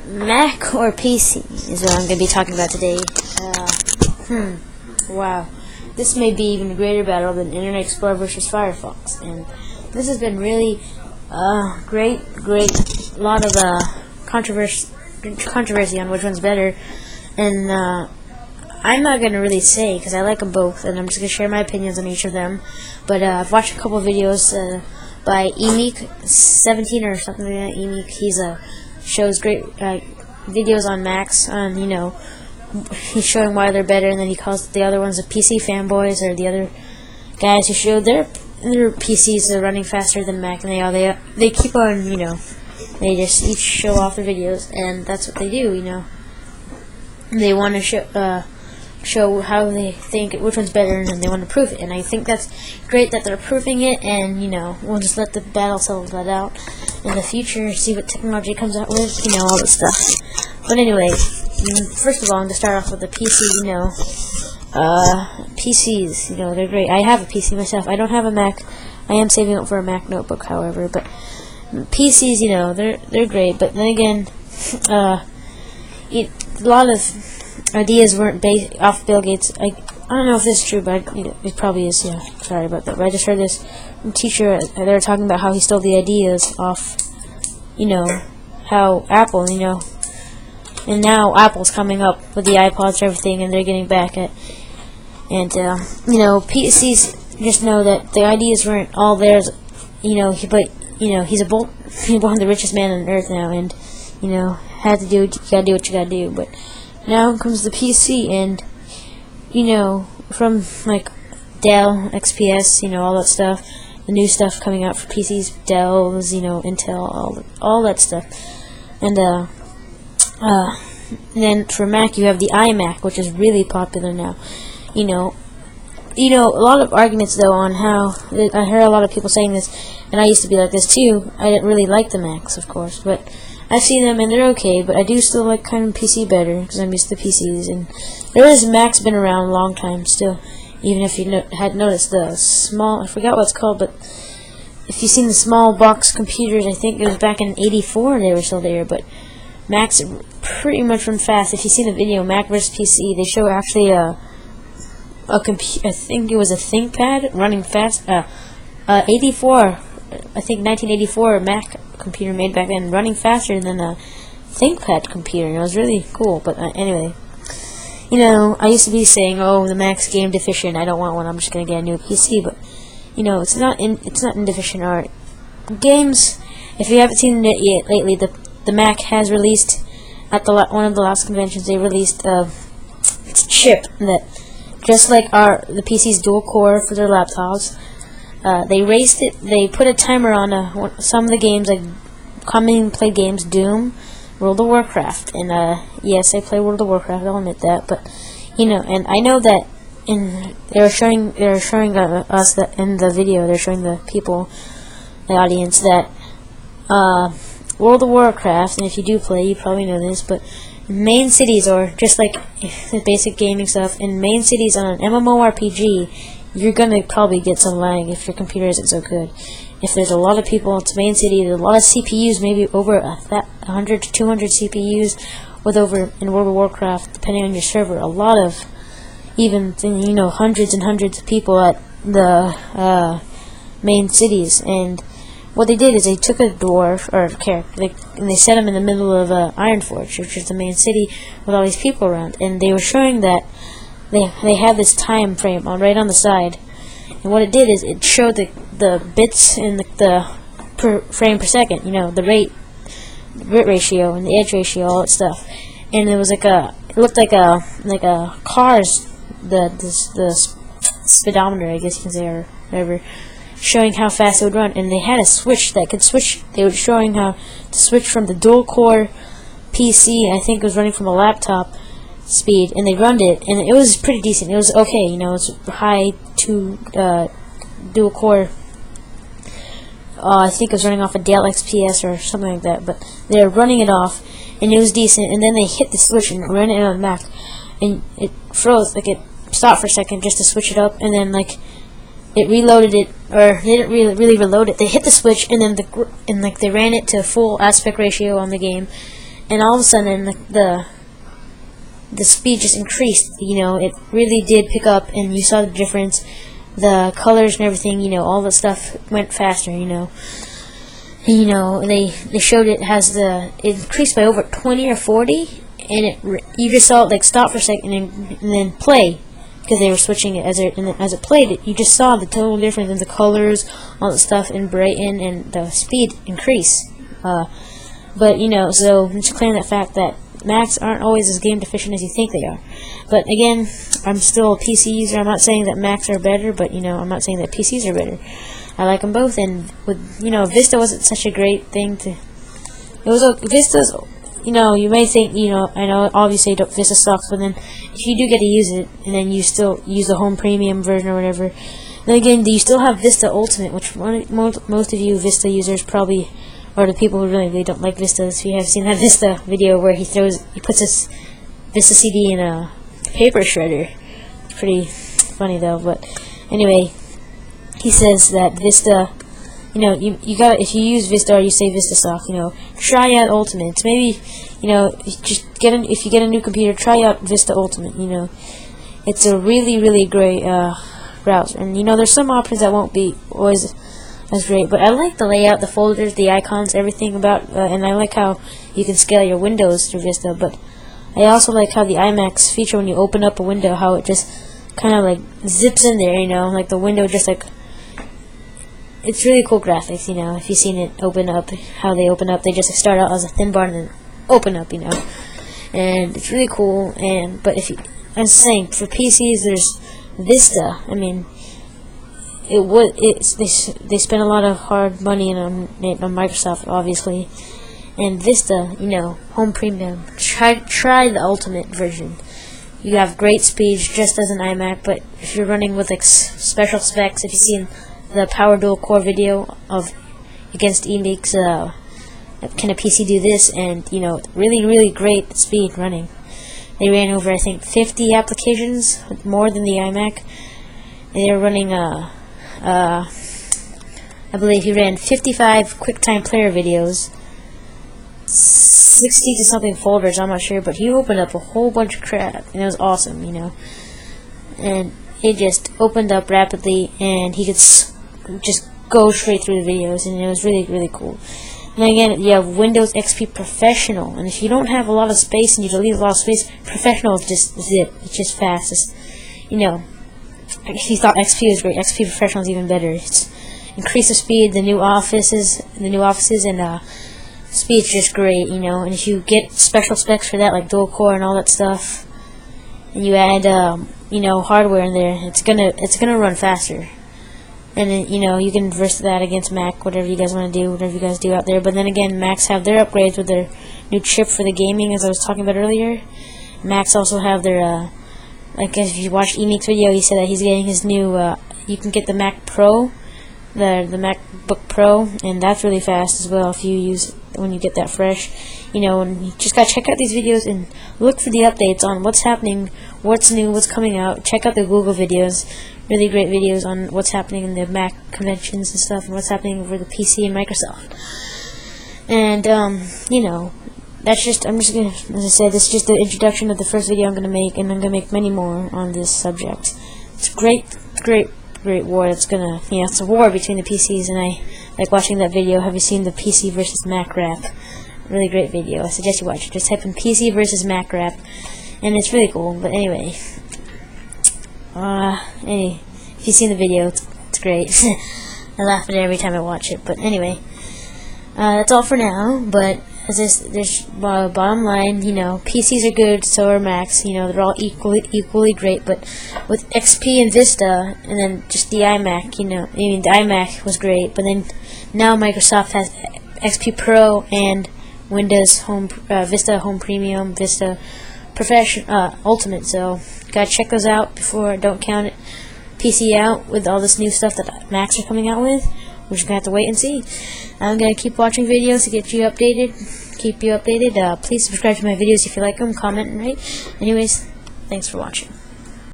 Mac or PC is what I'm going to be talking about today. Wow. This may be even a greater battle than Internet Explorer versus Firefox. And this has been really great lot of controversy on which one's better. And I'm not going to really say because I like them both, and I'm just going to share my opinions on each of them. But I've watched a couple of videos by eMeek17 or something like that. eMeek, he's shows great videos on Macs, on he's showing why they're better, and then he calls the other ones the PC fanboys, or the other guys who showed their PCs are running faster than Mac, and they keep on, they just each show off their videos, and that's what they do, They want to show how they think which one's better, and then they want to prove it, and I think that's great that they're proving it, and we'll just let the battle settle that out in the future, see what technology comes out with, all this stuff. But anyway, first of all, I'm going to start off with the PC, PCs, they're great. I have a PC myself. I don't have a Mac. I am saving up for a Mac notebook, however, but PCs, they're great, but then again, a lot of ideas weren't based off Bill Gates. I don't know if this is true, but it probably is. Yeah, sorry about that. But I just heard this from a teacher. They were talking about how he stole the ideas off, how Apple, and now Apple's coming up with the iPods and everything, and they're getting back at. And PCs just know that the ideas weren't all theirs. He's one of the richest man on earth now, and had to do what you gotta do. But now comes the PC, and from like Dell, XPS, all that stuff, the new stuff coming out for PCs, Dell's, Intel, all that stuff, and then for Mac you have the iMac, which is really popular now. A lot of arguments though on how I heard a lot of people saying this, and I used to be like this too. I didn't really like the Macs, of course, but I see them and they're okay, but I do still like kind of PC better because I'm used to PCs. And Mac's been around a long time still, even if you had noticed the small, I forgot what it's called, but if you've seen the small box computers, I think it was back in '84 they were still there. But Macs pretty much run fast. If you see the video Mac versus PC, they show actually I think it was a ThinkPad running fast. 84. I think 1984 Mac computer made back then, running faster than a ThinkPad computer. It was really cool. But anyway, I used to be saying, "Oh, the Mac's game deficient. I don't want one. I'm just gonna get a new PC." But it's not indeficient art. Games. If you haven't seen it yet lately, the Mac has released at one of the last conventions. They released it's a chip that, just like the PC's dual core for their laptops. They raced it. They put a timer on some of the games, like commonly played games, Doom, World of Warcraft, and yes, I play World of Warcraft. I'll admit that, but and I know that they were showing us that in the video. They're showing the people, the audience, that World of Warcraft, and if you do play, you probably know this, but main cities, or just like the basic gaming stuff, in main cities on an MMORPG, you're gonna probably get some lag if your computer isn't so good. If there's a lot of people, it's main city, there's a lot of CPUs, maybe over 100 to 200 CPUs, in World of Warcraft, depending on your server, a lot of, even, hundreds and hundreds of people at the main cities. And what they did is they took a dwarf, or a character, and they set him in the middle of Ironforge, which is the main city, with all these people around, and they were showing that they had this time frame right on the side, and what it did is it showed the bits in the per frame per second, the bit ratio and the edge ratio, all that stuff, and it was it looked like a car's the speedometer, I guess you can say, or whatever, showing how fast it would run, and they had a switch that could switch. They were showing how to switch from the dual core PC, I think it was running from a laptop speed, and they run it, and it was pretty decent. It was okay, it's high to dual core. I think it was running off a Dell XPS or something like that, but they were running it off, and it was decent. And then they hit the switch and ran it on the Mac, and it froze, it stopped for a second just to switch it up, and then it reloaded it, or they didn't really reload it. They hit the switch, and then they ran it to full aspect ratio on the game, and all of a sudden the speed just increased. You know, it really did pick up, and you saw the difference. The colors and everything, you know, all the stuff went faster. You know, they showed it has it increased by over 20 or 40, and you just saw it like stop for a second and then play, because they were switching it as it played it. You just saw the total difference in the colors, all the stuff, and brighten, and the speed increase. But you know, so I'm just clearing that fact that Macs aren't always as game deficient as you think they are. But again, I'm still a PC user. I'm not saying that Macs are better, but you know, I'm not saying that PCs are better. I like them both, and with, you know, Vista wasn't such a great thing to. It was Vista's. You know, you may think, you know, I know obviously Vista sucks, but then if you do get to use it, and then you still use the home premium version or whatever, then again, you still have Vista Ultimate, which most of you Vista users probably, or the people who really don't like Vista, if you have seen that Vista video where he puts his Vista CD in a paper shredder. It's pretty funny though, but anyway, he says that Vista, you know, you got, if you use Vista or you say Vista stock, you know, try out Ultimate. Maybe, you know, just if you get a new computer, try out Vista Ultimate. You know, it's a really great browser, and you know, there's some options that won't be always as great, but I like the layout, the folders, the icons, everything about, and I like how you can scale your windows through Vista. But I also like how the iMacs feature, when you open up a window, how it just kind of like zips in there. You know, like the window just like. It's really cool graphics, you know, if you've seen it open up, how they open up, they just start out as a thin bar and then open up, you know, and it's really cool. And but if you, I'm saying, for PCs, there's Vista. I mean, they spent a lot of hard money on Microsoft, obviously, and Vista, you know, home premium. Try the Ultimate version. You have great speeds, just as an iMac, but if you're running with like special specs, if you've seen the Power Dual Core video of against eMeeks, can a PC do this? And you know, really great speed running. They ran over, I think, 50 applications, more than the iMac. And they were running I believe he ran 55 QuickTime Player videos, 60 to something folders, I'm not sure, but he opened up a whole bunch of crap, and it was awesome, you know. And it just opened up rapidly, and he could just go straight through the videos, and it was really cool. And again, you have Windows XP Professional, and if you don't have a lot of space and you leave a lot of space, Professional is just zip. It's just fast. It's, you know, if you thought XP was great, XP Professional is even better. It's increase the speed, the new offices, and speed's just great, you know. And if you get special specs for that, like dual core and all that stuff, and you add you know, hardware in there, it's gonna run faster. And then, you know, you can verse that against Mac, whatever you guys want to do, whatever you guys do out there. But then again, Macs have their upgrades with their new chip for the gaming, as I was talking about earlier. Macs also have their, like if you watched eMeek's video, he said that he's getting his new, you can get the Mac Pro, the MacBook Pro, and that's really fast as well if you use when you get that fresh. You know, and you just gotta check out these videos and look for the updates on what's happening, what's new, what's coming out. Check out the Google videos. Really great videos on what's happening in the Mac conventions and stuff, and what's happening over the PC and Microsoft. And you know, that's just, I'm just gonna, as I said, this is just the introduction of the first video I'm gonna make, and I'm gonna make many more on this subject. It's great war. It's gonna, you know, it's a war between the PCs, and I like watching that video. Have you seen the PC versus Mac rap? Really great video. I suggest you watch it. Just type in PC versus Mac rap, and it's really cool. But anyway. If you've seen the video, it's great. I laugh at it every time I watch it. But anyway, that's all for now. But as there's bottom line, you know, PCs are good, so are Macs. You know, they're all equally great. But with XP and Vista, and then just the iMac, you know, I mean, the iMac was great. But then now Microsoft has XP Pro and Windows Home, Vista Home Premium, Vista Professional, Ultimate. So gotta check those out before, don't count it PC out with all this new stuff that Macs are coming out with. We're just gonna have to wait and see. I'm gonna keep watching videos to get you updated, keep you updated. Please subscribe to my videos if you like them, comment and rate. Anyways, thanks for watching.